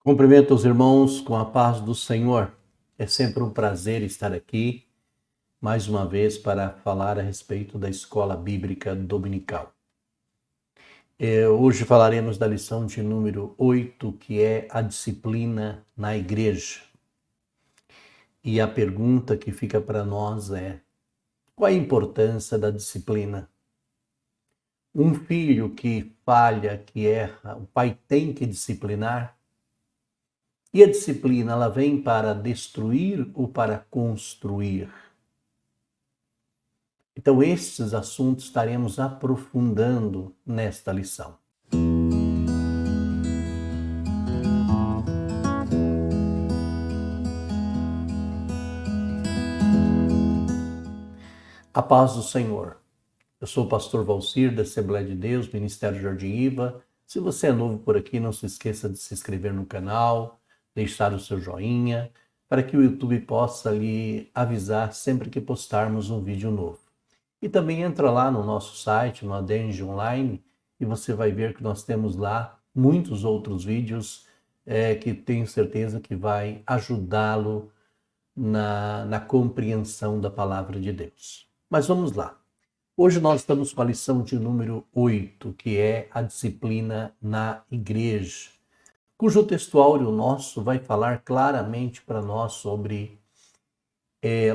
Cumprimento os irmãos com a paz do Senhor. É sempre um prazer estar aqui, mais uma vez, para falar a respeito da Escola Bíblica Dominical. Hoje falaremos da lição de número 8, que é a disciplina na igreja. E a pergunta que fica para nós é: qual a importância da disciplina? Um filho que falha, que erra, o pai tem que disciplinar? E a disciplina, ela vem para destruir ou para construir? Então, estes assuntos estaremos aprofundando nesta lição. A paz do Senhor. Eu sou o pastor Valcir, da Assembleia de Deus, Ministério Jardim Iva. Se você é novo por aqui, não se esqueça de se inscrever no canal, deixar o seu joinha, para que o YouTube possa lhe avisar sempre que postarmos um vídeo novo. E também entra lá no nosso site, no Adenge Online, e você vai ver que nós temos lá muitos outros vídeos que tenho certeza que vai ajudá-lo na compreensão da palavra de Deus. Mas vamos lá. Hoje nós estamos com a lição de número 8, que é a disciplina na igreja, cujo textuário nosso vai falar claramente para nós sobre,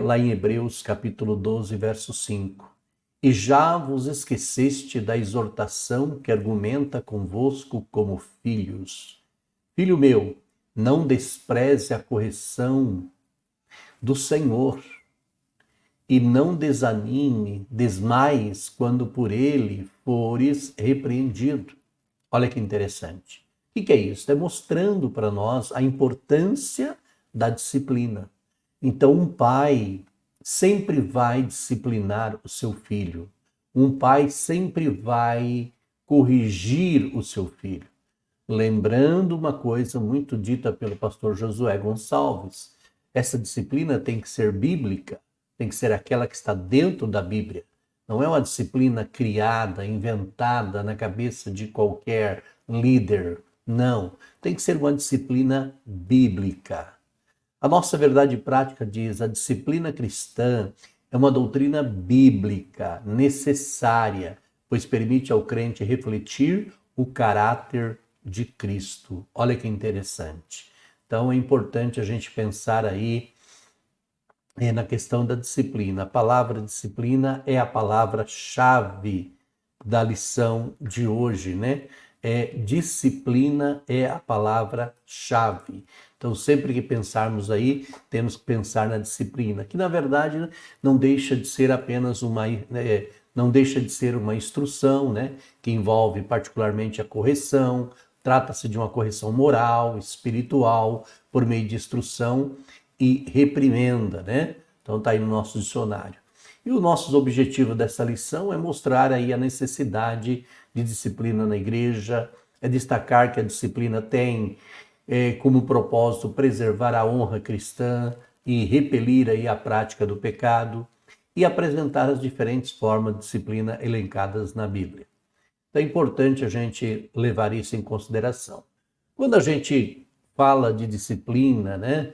lá em Hebreus capítulo 12, verso 5. E já vos esqueceste da exortação que argumenta convosco como filhos. Filho meu, não despreze a correção do Senhor e não desmaies quando por ele fores repreendido. Olha que interessante. O que é isso? É mostrando para nós a importância da disciplina. Então, um pai sempre vai disciplinar o seu filho. Um pai sempre vai corrigir o seu filho. Lembrando uma coisa muito dita pelo pastor Josué Gonçalves: essa disciplina tem que ser bíblica, tem que ser aquela que está dentro da Bíblia. Não é uma disciplina criada, inventada na cabeça de qualquer líder. Não. Tem que ser uma disciplina bíblica. A nossa verdade prática diz: a disciplina cristã é uma doutrina bíblica necessária, pois permite ao crente refletir o caráter de Cristo. Olha que interessante. Então é importante a gente pensar aí na questão da disciplina. A palavra disciplina é a palavra-chave da lição de hoje, né? Disciplina é a palavra-chave. Então, sempre que pensarmos aí, temos que pensar na disciplina, que na verdade não deixa de ser apenas não deixa de ser uma instrução, né? Que envolve particularmente a correção. Trata-se de uma correção moral, espiritual, por meio de instrução e reprimenda, né? Então está aí no nosso dicionário. E o nosso objetivo dessa lição é mostrar aí a necessidade de disciplina na igreja, é destacar que a disciplina tem como propósito preservar a honra cristã e repelir aí a prática do pecado e apresentar as diferentes formas de disciplina elencadas na Bíblia. Então é importante a gente levar isso em consideração. Quando a gente fala de disciplina, né,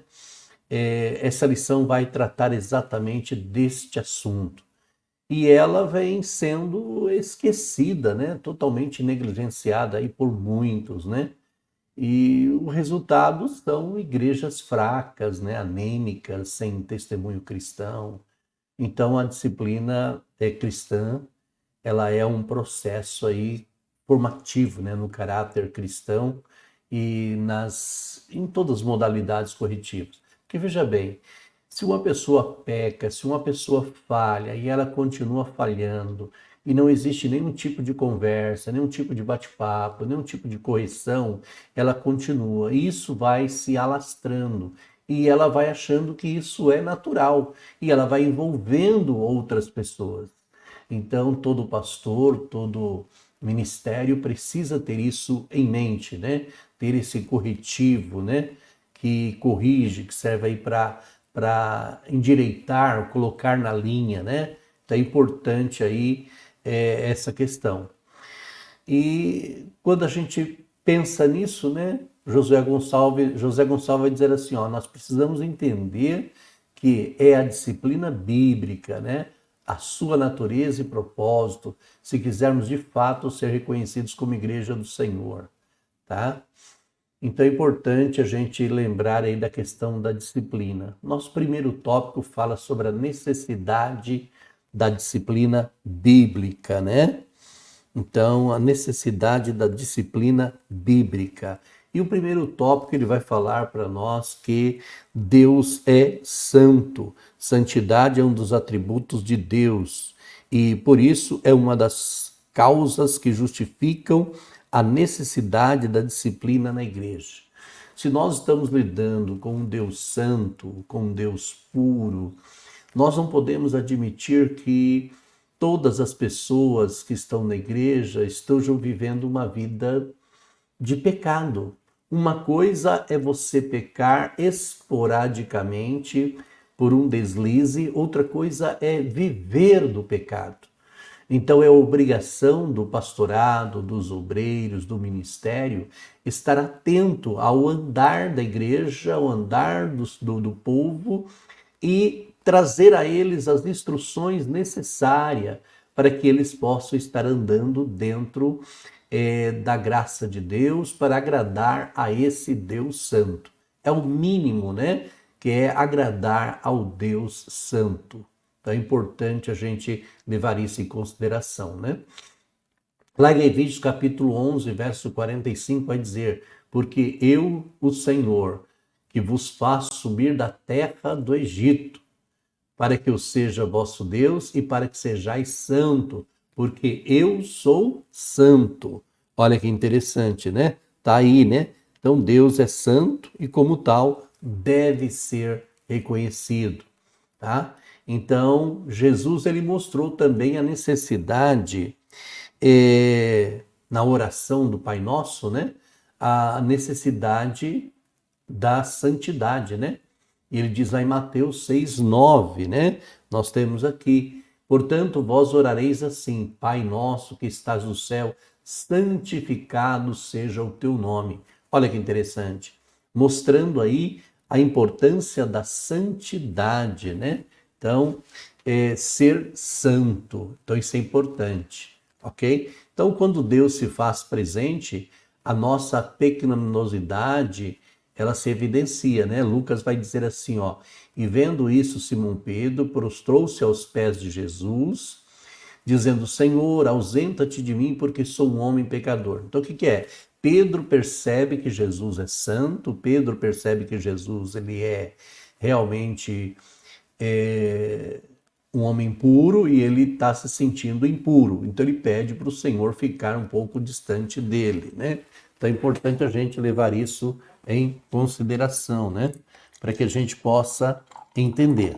essa lição vai tratar exatamente deste assunto. E ela vem sendo esquecida, né, totalmente negligenciada aí por muitos, né? E o resultado são igrejas fracas, né, anêmicas, sem testemunho cristão. Então a disciplina cristã, ela é um processo aí formativo, né, no caráter cristão e em todas as modalidades corretivas. Porque veja bem, se uma pessoa peca, se uma pessoa falha e ela continua falhando e não existe nenhum tipo de conversa, nenhum tipo de bate-papo, nenhum tipo de correção, ela continua. E isso vai se alastrando e ela vai achando que isso é natural e ela vai envolvendo outras pessoas. Então, todo pastor, todo ministério precisa ter isso em mente, né? Ter esse corretivo, né? Que corrige, que serve aí para endireitar, colocar na linha, né? Então é importante aí essa questão. E quando a gente pensa nisso, né? José Gonçalves vai dizer assim, ó, nós precisamos entender que é a disciplina bíblica, né? A sua natureza e propósito, se quisermos de fato ser reconhecidos como igreja do Senhor, tá? Então é importante a gente lembrar aí da questão da disciplina. Nosso primeiro tópico fala sobre a necessidade da disciplina bíblica, né? Então, a necessidade da disciplina bíblica. E o primeiro tópico ele vai falar para nós que Deus é santo. Santidade é um dos atributos de Deus. E por isso é uma das causas que justificam a necessidade da disciplina na igreja. Se nós estamos lidando com um Deus santo, com um Deus puro, nós não podemos admitir que todas as pessoas que estão na igreja estejam vivendo uma vida de pecado. Uma coisa é você pecar esporadicamente por um deslize, outra coisa é viver do pecado. Então é obrigação do pastorado, dos obreiros, do ministério, estar atento ao andar da igreja, ao andar do povo e trazer a eles as instruções necessárias para que eles possam estar andando dentro da graça de Deus para agradar a esse Deus Santo. É o mínimo, né? Que é agradar ao Deus Santo. Então é importante a gente levar isso em consideração, né? Lá em Levíticos capítulo 11, verso 45, vai dizer: porque eu, o Senhor, que vos faço subir da terra do Egito, para que eu seja vosso Deus e para que sejais santo, porque eu sou santo. Olha que interessante, né? Tá aí, né? Então Deus é santo e como tal deve ser reconhecido, tá? Então Jesus ele mostrou também a necessidade na oração do Pai Nosso, né? A necessidade da santidade, né? E ele diz lá em Mateus 6:9, né? Nós temos aqui: portanto, vós orareis assim: Pai nosso que estás no céu, santificado seja o teu nome. Olha que interessante, mostrando aí a importância da santidade, né? Então, ser santo, então isso é importante, ok? Então, quando Deus se faz presente, a nossa pecaminosidade ela se evidencia, né? Lucas vai dizer assim, ó: e vendo isso, Simão Pedro prostrou-se aos pés de Jesus, dizendo: Senhor, ausenta-te de mim, porque sou um homem pecador. Então, o que é? Pedro percebe que Jesus é santo, Pedro percebe que Jesus ele é realmente um homem puro e ele está se sentindo impuro. Então, ele pede para o Senhor ficar um pouco distante dele, né? Então, é importante a gente levar isso em consideração, né? Para que a gente possa entender.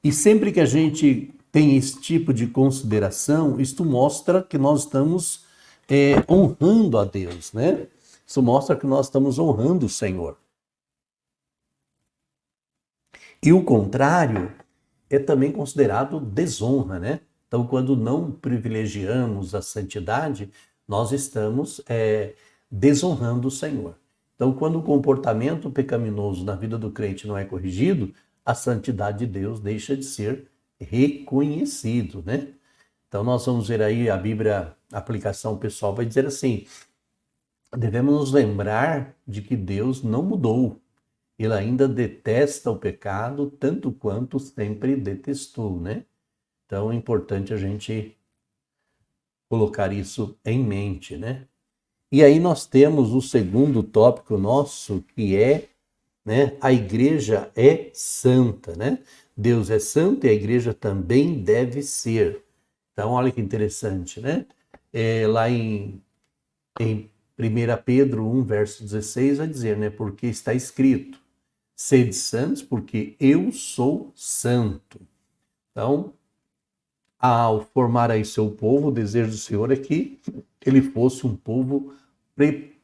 E sempre que a gente tem esse tipo de consideração, isto mostra que nós estamos honrando a Deus, né? Isso mostra que nós estamos honrando o Senhor. E o contrário é também considerado desonra, né? Então, quando não privilegiamos a santidade, nós estamos desonrando o Senhor. Então, quando o comportamento pecaminoso na vida do crente não é corrigido, a santidade de Deus deixa de ser reconhecido, né? Então, nós vamos ver aí a Bíblia, a aplicação pessoal vai dizer assim: devemos nos lembrar de que Deus não mudou. Ele ainda detesta o pecado tanto quanto sempre detestou, né? Então é importante a gente colocar isso em mente, né? E aí nós temos o segundo tópico nosso, que é, né, a igreja é santa, né? Deus é santo e a igreja também deve ser. Então olha que interessante, né? Lá em 1 Pedro 1, verso 16, vai dizer, né? Porque está escrito: sede santos, porque eu sou santo. Então, ao formar aí seu povo, o desejo do Senhor é que ele fosse um povo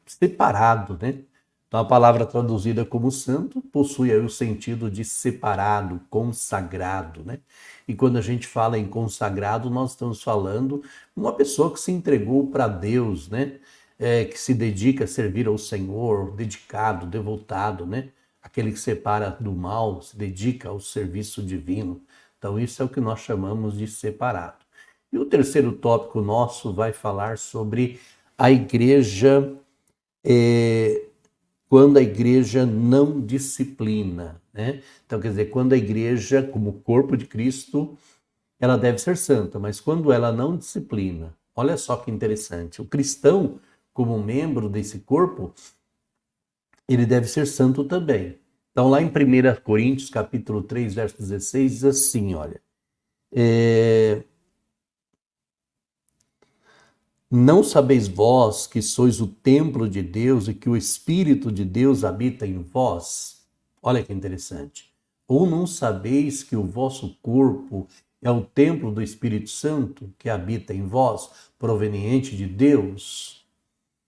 separado, né? Então, a palavra traduzida como santo possui aí o sentido de separado, consagrado, né? E quando a gente fala em consagrado, nós estamos falando de uma pessoa que se entregou para Deus, né? que se dedica a servir ao Senhor, dedicado, devotado, né? Aquele que separa do mal, se dedica ao serviço divino. Então, isso é o que nós chamamos de separado. E o terceiro tópico nosso vai falar sobre a igreja, quando a igreja não disciplina, né? Então, quer dizer, quando a igreja, como corpo de Cristo, ela deve ser santa, mas quando ela não disciplina, olha só que interessante, o cristão, como membro desse corpo, ele deve ser santo também. Então, lá em 1 Coríntios, capítulo 3, verso 16, diz assim, olha, não sabeis vós que sois o templo de Deus e que o Espírito de Deus habita em vós? Olha que interessante. Ou não sabeis que o vosso corpo é o templo do Espírito Santo que habita em vós, proveniente de Deus,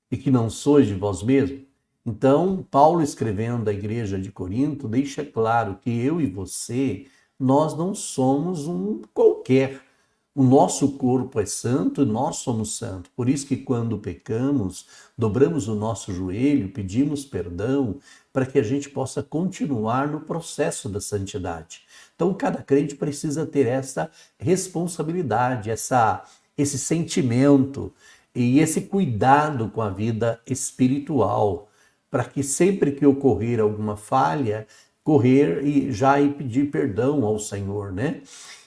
e que não sois de vós mesmos? Então, Paulo, escrevendo à igreja de Corinto, deixa claro que eu e você, nós não somos um qualquer. O nosso corpo é santo e nós somos santos. Por isso que quando pecamos, dobramos o nosso joelho, pedimos perdão, para que a gente possa continuar no processo da santidade. Então, cada crente precisa ter essa responsabilidade, esse sentimento e esse cuidado com a vida espiritual, para que sempre que ocorrer alguma falha, correr e já pedir perdão ao Senhor, né?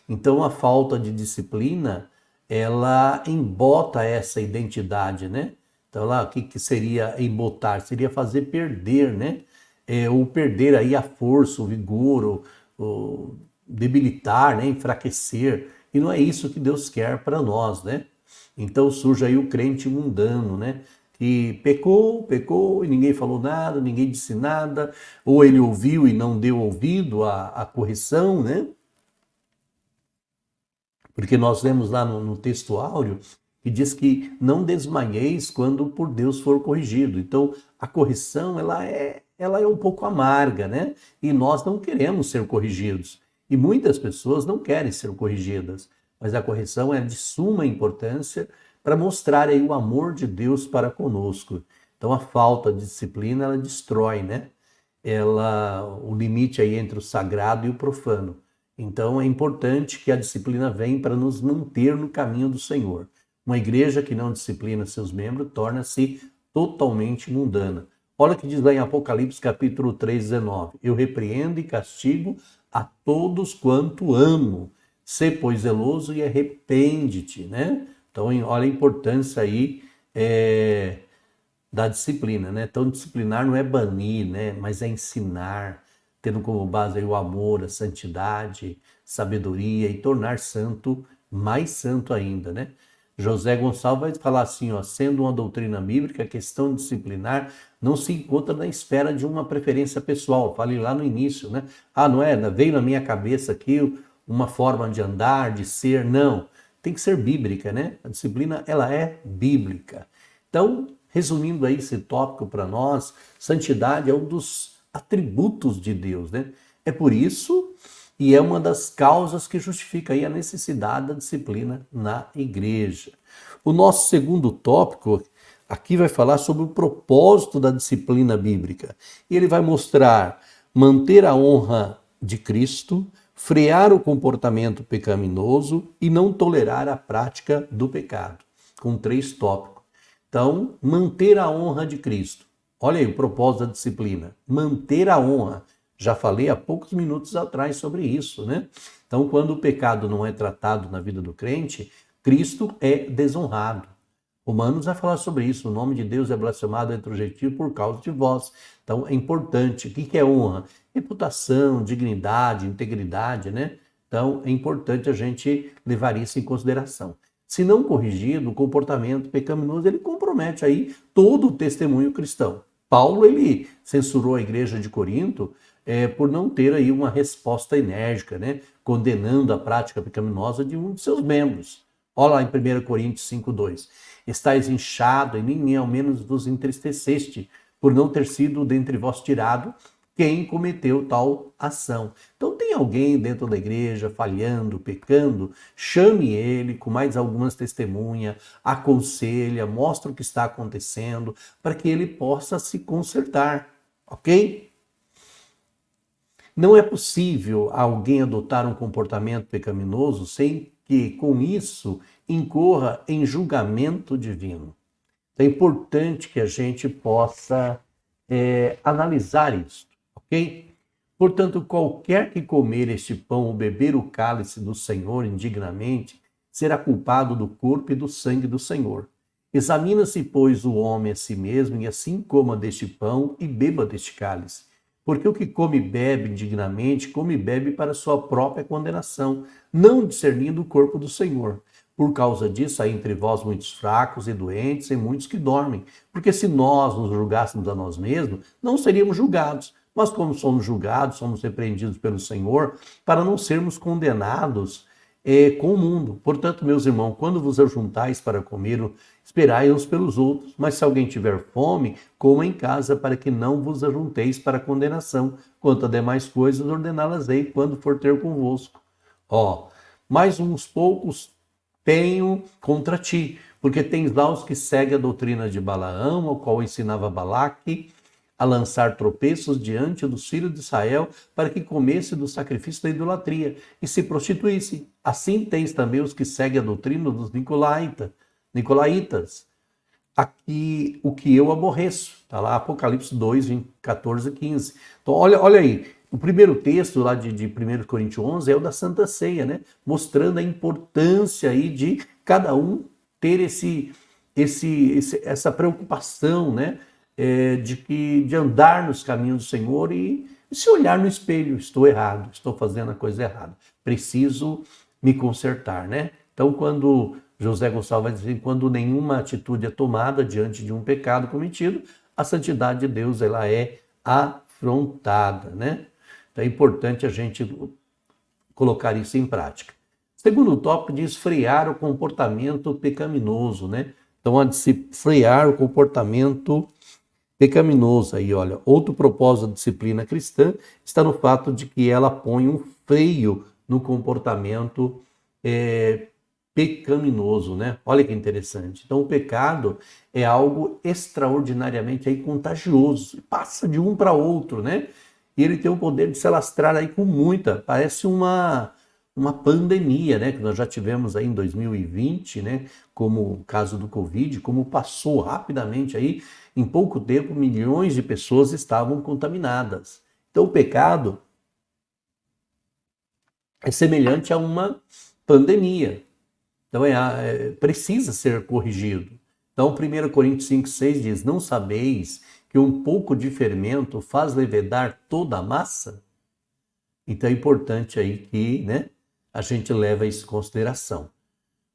Então a falta de disciplina, ela embota essa identidade, né? Então lá, o que seria embotar? Seria fazer perder, né? Ou perder aí a força, o vigor, o debilitar, né? Enfraquecer. E não é isso que Deus quer para nós, né? Então surge aí o crente mundano, né? Que pecou e ninguém falou nada, ninguém disse nada, ou ele ouviu e não deu ouvido à correção, né? Porque nós lemos lá no texto áureo que diz que não desmaieis quando por Deus for corrigido. Então, a correção, ela é um pouco amarga, né? E nós não queremos ser corrigidos. E muitas pessoas não querem ser corrigidas. Mas a correção é de suma importância para mostrar aí o amor de Deus para conosco. Então, a falta de disciplina, ela destrói, né? O limite aí entre o sagrado e o profano. Então é importante que a disciplina venha para nos manter no caminho do Senhor. Uma igreja que não disciplina seus membros torna-se totalmente mundana. Olha o que diz lá em Apocalipse capítulo 3, 19. Eu repreendo e castigo a todos quanto amo. Sê, pois, zeloso e arrepende-te, né? Então olha a importância aí da disciplina, né? Então disciplinar não é banir, né? Mas é ensinar, tendo como base aí o amor, a santidade, sabedoria e tornar santo, mais santo ainda, né? José Gonçalves vai falar assim, ó, sendo uma doutrina bíblica, a questão disciplinar não se encontra na esfera de uma preferência pessoal. Falei lá no início, né? Ah, não é? Veio na minha cabeça aqui uma forma de andar, de ser, não. Tem que ser bíblica, né? A disciplina, ela é bíblica. Então, resumindo aí esse tópico para nós, santidade é um dos atributos de Deus, né? É por isso e é uma das causas que justifica aí a necessidade da disciplina na igreja. O nosso segundo tópico aqui vai falar sobre o propósito da disciplina bíblica. E ele vai mostrar manter a honra de Cristo, frear o comportamento pecaminoso e não tolerar a prática do pecado, com 3 tópicos. Então, manter a honra de Cristo. Olha aí o propósito da disciplina. Manter a honra. Já falei há poucos minutos atrás sobre isso, né? Então, quando o pecado não é tratado na vida do crente, Cristo é desonrado. Romanos vai falar sobre isso. O nome de Deus é blasfemado entre os gentios por causa de vós. Então, é importante. O que é honra? Reputação, dignidade, integridade, né? Então, é importante a gente levar isso em consideração. Se não corrigido, o comportamento pecaminoso, ele compromete aí todo o testemunho cristão. Paulo, ele censurou a igreja de Corinto por não ter aí uma resposta enérgica, né? Condenando a prática pecaminosa de um de seus membros. Olha lá em 1 Coríntios 5:2. Estais inchado e nem ao menos vos entristeceste por não ter sido dentre vós tirado quem cometeu tal ação. Então tem alguém dentro da igreja falhando, pecando, chame ele com mais algumas testemunhas, aconselha, mostra o que está acontecendo, para que ele possa se consertar, ok? Não é possível alguém adotar um comportamento pecaminoso sem que, com isso, incorra em julgamento divino. É importante que a gente possa analisar isso, ok? Portanto, qualquer que comer este pão ou beber o cálice do Senhor indignamente, será culpado do corpo e do sangue do Senhor. Examina-se, pois, o homem a si mesmo, e assim coma deste pão e beba deste cálice. Porque o que come e bebe indignamente, come e bebe para sua própria condenação, não discernindo o corpo do Senhor. Por causa disso, há entre vós muitos fracos e doentes e muitos que dormem. Porque se nós nos julgássemos a nós mesmos, não seríamos julgados. Mas como somos julgados, somos repreendidos pelo Senhor, para não sermos condenados com o mundo. Portanto, meus irmãos, quando vos ajuntais para comer, esperai uns pelos outros. Mas se alguém tiver fome, coma em casa, para que não vos ajunteis para condenação. Quanto a demais coisas, ordená-las-ei quando for ter convosco. Mais uns poucos tenho contra ti, porque tens lá os que seguem a doutrina de Balaão, ao qual ensinava Balaque a lançar tropeços diante dos filhos de Israel, para que comesse do sacrifício da idolatria e se prostituísse. Assim tens também os que seguem a doutrina dos nicolaítas, aqui o que eu aborreço. Está lá Apocalipse 2, 14 e 15. Então olha aí, o primeiro texto lá de 1 Coríntios 11 é o da Santa Ceia, né? Mostrando a importância aí de cada um ter essa preocupação, né? De andar nos caminhos do Senhor e se olhar no espelho, estou errado, estou fazendo a coisa errada, preciso me consertar, né? Então, quando José Gonçalves vai dizer, quando nenhuma atitude é tomada diante de um pecado cometido, a santidade de Deus ela é afrontada, né? Então é importante a gente colocar isso em prática. Segundo tópico diz frear o comportamento pecaminoso, né? Então, a de se frear o comportamento pecaminoso. Aí, olha, outro propósito da disciplina cristã está no fato de que ela põe um freio no comportamento pecaminoso, né? Olha que interessante. Então, o pecado é algo extraordinariamente aí contagioso, passa de um para outro, né? E ele tem o poder de se alastrar aí com parece uma pandemia, né, que nós já tivemos aí em 2020, né, como o caso do Covid, como passou rapidamente aí, em pouco tempo, milhões de pessoas estavam contaminadas. Então, o pecado é semelhante a uma pandemia. Então, precisa ser corrigido. Então, 1 Coríntios 5,6 diz, não sabeis que um pouco de fermento faz levedar toda a massa? Então, é importante aí que, né, a gente leva isso em consideração.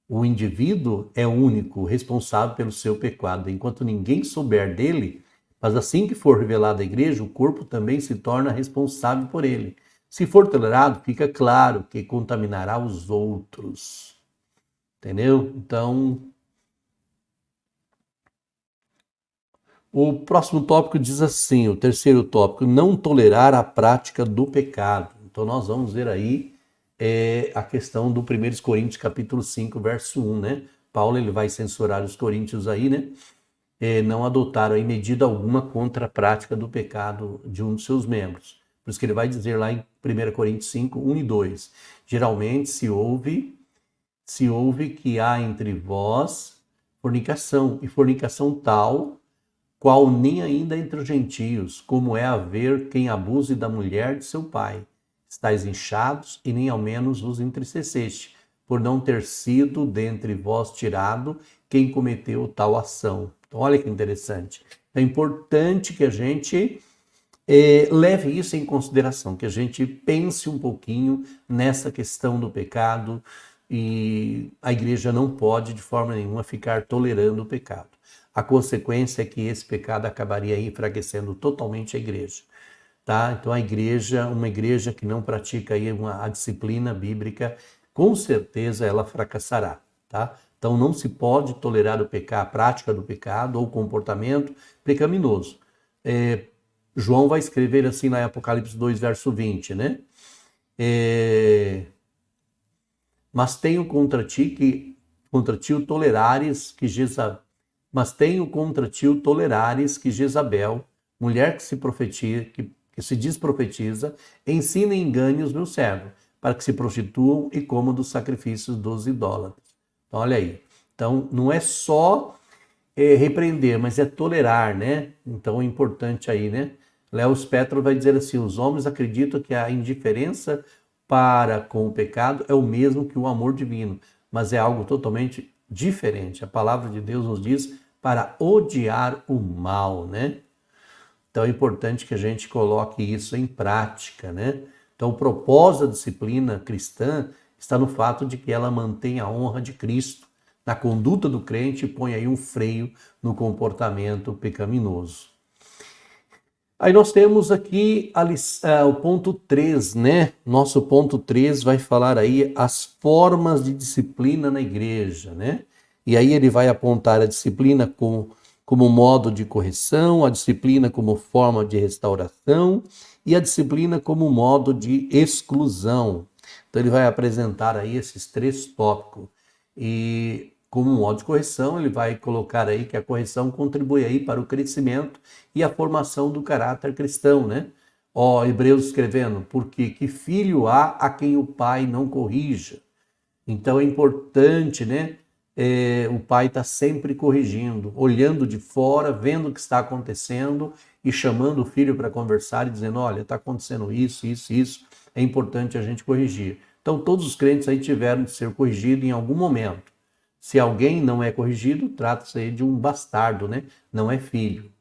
O indivíduo é único, responsável pelo seu pecado, enquanto ninguém souber dele, mas assim que for revelado à igreja, o corpo também se torna responsável por ele. Se for tolerado, fica claro que contaminará os outros. Entendeu? Então, o próximo tópico diz assim, o terceiro tópico, não tolerar a prática do pecado. Então, nós vamos ver aí a questão do 1 Coríntios capítulo 5, verso 1, né? Paulo ele vai censurar os coríntios aí, né? Não adotaram aí medida alguma contra a prática do pecado de um de seus membros. Por isso que ele vai dizer lá em 1 Coríntios 5, 1 e 2. Geralmente se ouve que há entre vós fornicação, e fornicação tal, qual nem ainda entre os gentios, como é haver quem abuse da mulher de seu pai. Estais inchados e nem ao menos vos entristeceste, por não ter sido dentre vós tirado quem cometeu tal ação. Então, olha que interessante. É importante que a gente leve isso em consideração, que a gente pense um pouquinho nessa questão do pecado e a igreja não pode de forma nenhuma ficar tolerando o pecado. A consequência é que esse pecado acabaria enfraquecendo totalmente a igreja. Tá? Então a igreja, uma igreja que não pratica aí a disciplina bíblica, com certeza ela fracassará. Tá? Então não se pode tolerar o pecado, a prática do pecado ou o comportamento pecaminoso. João vai escrever assim na Apocalipse 2, verso 20, né? Mas tenho contra ti o tolerares que Jezabel, mulher que se diz profetiza, ensina e engane os meus servos, para que se prostituam e comam dos sacrifícios dos idólatras. Então, olha aí. Então, não é só repreender, mas é tolerar, né? Então, é importante aí, né? Léo Petro vai dizer assim, os homens acreditam que a indiferença para com o pecado é o mesmo que o amor divino, mas é algo totalmente diferente. A palavra de Deus nos diz para odiar o mal, né? Então é importante que a gente coloque isso em prática, né? Então o propósito da disciplina cristã está no fato de que ela mantém a honra de Cristo na conduta do crente e põe aí um freio no comportamento pecaminoso. Aí nós temos aqui o ponto 3, né? Nosso ponto 3 vai falar aí as formas de disciplina na igreja, né? E aí ele vai apontar a disciplina como modo de correção, a disciplina como forma de restauração e a disciplina como modo de exclusão. Então ele vai apresentar aí esses 3 tópicos. E como modo de correção, ele vai colocar aí que a correção contribui aí para o crescimento e a formação do caráter cristão, né? Hebreus escrevendo, porque que filho há a quem o pai não corrija? Então é importante, né? O pai está sempre corrigindo, olhando de fora, vendo o que está acontecendo e chamando o filho para conversar e dizendo, olha, está acontecendo isso, isso, isso, é importante a gente corrigir. Então todos os crentes aí tiveram de ser corrigidos em algum momento. Se alguém não é corrigido, trata-se aí de um bastardo, né? Não é filho.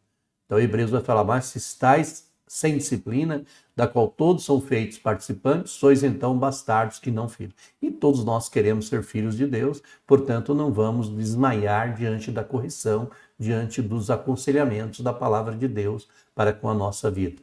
Então Hebreus vai falar, mas se estáis sem disciplina, da qual todos são feitos participantes, sois então bastardos e não filhos. E todos nós queremos ser filhos de Deus, portanto não vamos desmaiar diante da correção, diante dos aconselhamentos da palavra de Deus para com a nossa vida.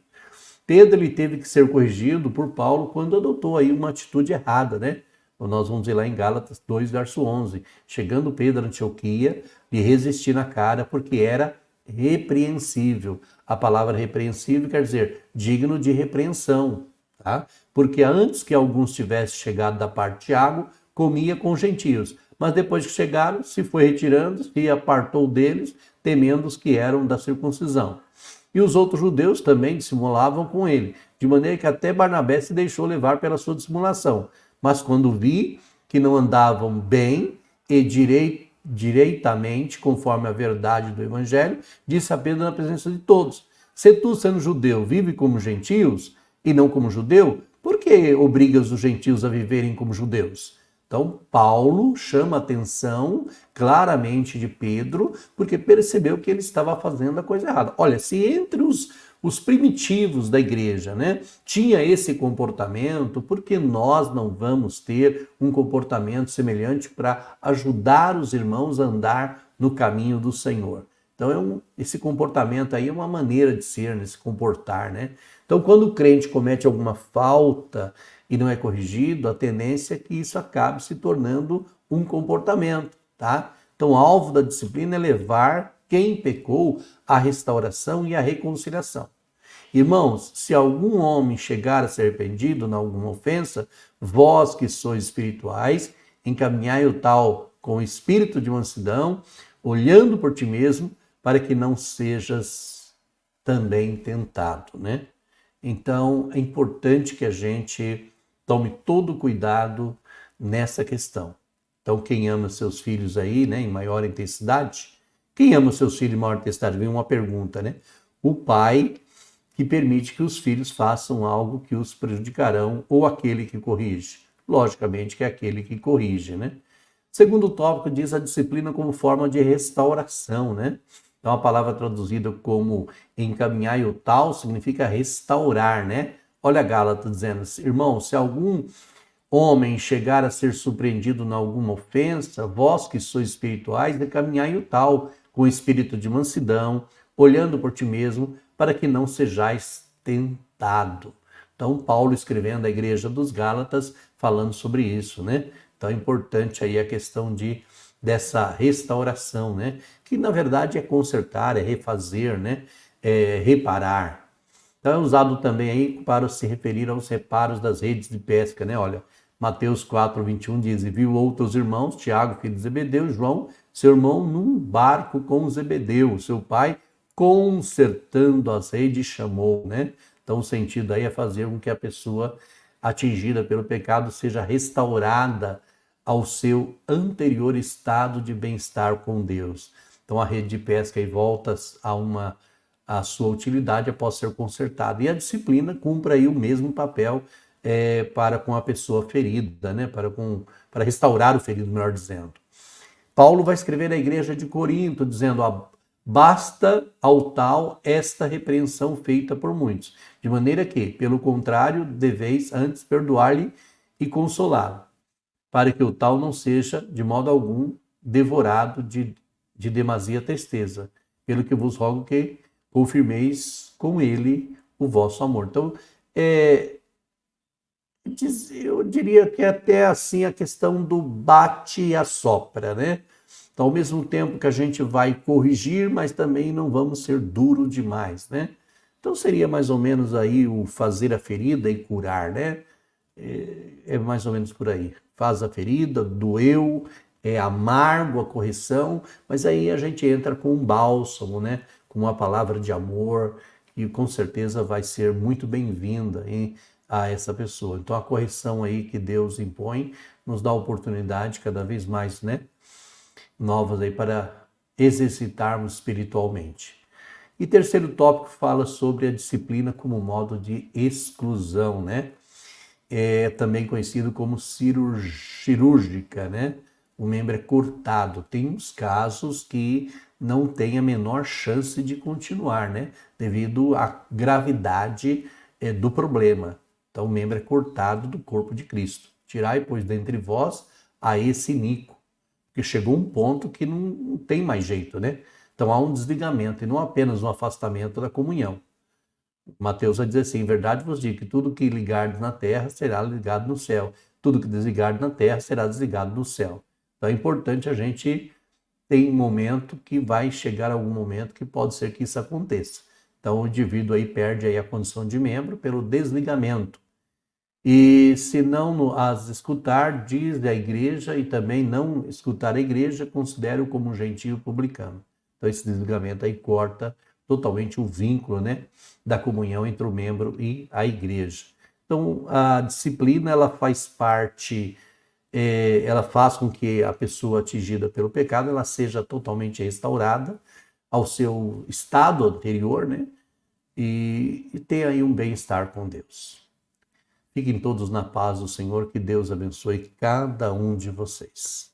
Pedro ele teve que ser corrigido por Paulo quando adotou aí uma atitude errada, né? Nós vamos ver lá em Gálatas 2, verso 11. Chegando Pedro a Antioquia, lhe resisti na cara porque era repreensível. A palavra repreensível quer dizer digno de repreensão, tá? Porque antes que alguns tivessem chegado da parte de Tiago, comia com gentios. Mas depois que chegaram, se foi retirando e apartou deles, temendo os que eram da circuncisão. E os outros judeus também dissimulavam com ele, de maneira que até Barnabé se deixou levar pela sua dissimulação. Mas quando vi que não andavam bem e direitamente, conforme a verdade do Evangelho, disse a Pedro na presença de todos, se tu, sendo judeu, vive como gentios e não como judeu, por que obrigas os gentios a viverem como judeus? Então, Paulo chama a atenção claramente de Pedro, porque percebeu que ele estava fazendo a coisa errada. Olha, se entre os primitivos da igreja, né, tinha esse comportamento, por que nós não vamos ter um comportamento semelhante para ajudar os irmãos a andar no caminho do Senhor? Então, esse comportamento aí é uma maneira de ser, de se comportar, né? Então, quando o crente comete alguma falta e não é corrigido, a tendência é que isso acabe se tornando um comportamento, tá? Então, o alvo da disciplina é levar quem pecou à restauração e à reconciliação. Irmãos, se algum homem chegar a ser arrependido em alguma ofensa, vós que sois espirituais, encaminhai o tal com o espírito de mansidão, olhando por ti mesmo, para que não sejas também tentado, né? Então, é importante que a gente tome todo o cuidado nessa questão. Então, quem ama seus filhos aí, né, em maior intensidade, quem ama seus filhos em maior intensidade? Vem uma pergunta, né? O pai que permite que os filhos façam algo que os prejudicarão ou aquele que corrige. Logicamente que é aquele que corrige, né? Segundo tópico diz a disciplina como forma de restauração, né? Então a palavra traduzida como encaminhar o tal significa restaurar, né? Olha Gálatas dizendo assim, irmão, se algum homem chegar a ser surpreendido em alguma ofensa, vós que sois espirituais, encaminhai o tal com espírito de mansidão, olhando por ti mesmo, para que não sejais tentado. Então Paulo escrevendo à igreja dos Gálatas, falando sobre isso, né? Então é importante aí a questão dessa restauração, né? Que na verdade é consertar, é refazer, né? É reparar. Então é usado também aí para se referir aos reparos das redes de pesca, né? Olha, Mateus 4:21 diz: E viu outros irmãos, Tiago, filho de Zebedeu, João, seu irmão, num barco com Zebedeu, seu pai, consertando as redes, chamou, né? Então o sentido aí é fazer com que a pessoa atingida pelo pecado seja restaurada ao seu anterior estado de bem-estar com Deus. Então a rede de pesca aí volta a sua utilidade após ser consertada. E a disciplina cumpre aí o mesmo papel para com a pessoa ferida, né? Para restaurar o ferido, melhor dizendo. Paulo vai escrever à igreja de Corinto, dizendo: basta ao tal esta repreensão feita por muitos, de maneira que, pelo contrário, deveis antes perdoar-lhe e consolá-lo, para que o tal não seja, de modo algum, devorado de demasia tristeza, pelo que vos rogo que confirmeis com ele o vosso amor. Então, eu diria que é até assim a questão do bate e assopra, né? Então, ao mesmo tempo que a gente vai corrigir, mas também não vamos ser duro demais, né? Então, seria mais ou menos aí o fazer a ferida e curar, né? É mais ou menos por aí. Faz a ferida, doeu, é amargo a correção, mas aí a gente entra com um bálsamo, né? Com uma palavra de amor, e com certeza vai ser muito bem-vinda a essa pessoa. Então a correção aí que Deus impõe nos dá oportunidade cada vez mais, né? Novas aí para exercitarmos espiritualmente. E terceiro tópico fala sobre a disciplina como modo de exclusão, né? É também conhecido como cirúrgica, né? O membro é cortado. Tem uns casos que não tem a menor chance de continuar, né? Devido à gravidade do problema. Então o membro é cortado do corpo de Cristo. Tirai, pois, dentre vós a esse iníquo, porque chegou um ponto que não tem mais jeito, né? Então há um desligamento e não apenas um afastamento da comunhão. Mateus vai dizer assim: em verdade vos digo que tudo que ligardes na terra será ligado no céu, tudo que desligardes na terra será desligado no céu. Então é importante a gente ter um momento que vai chegar algum momento que pode ser que isso aconteça. Então o indivíduo aí perde aí a condição de membro pelo desligamento. E se não as escutar, diz a igreja, e também não escutar a igreja, considera-o como um gentio publicano. Então esse desligamento aí corta totalmente o vínculo, né, da comunhão entre o membro e a igreja. Então a disciplina ela faz parte, ela faz com que a pessoa atingida pelo pecado ela seja totalmente restaurada ao seu estado anterior, né, e tenha aí um bem-estar com Deus. Fiquem todos na paz do Senhor, que Deus abençoe cada um de vocês.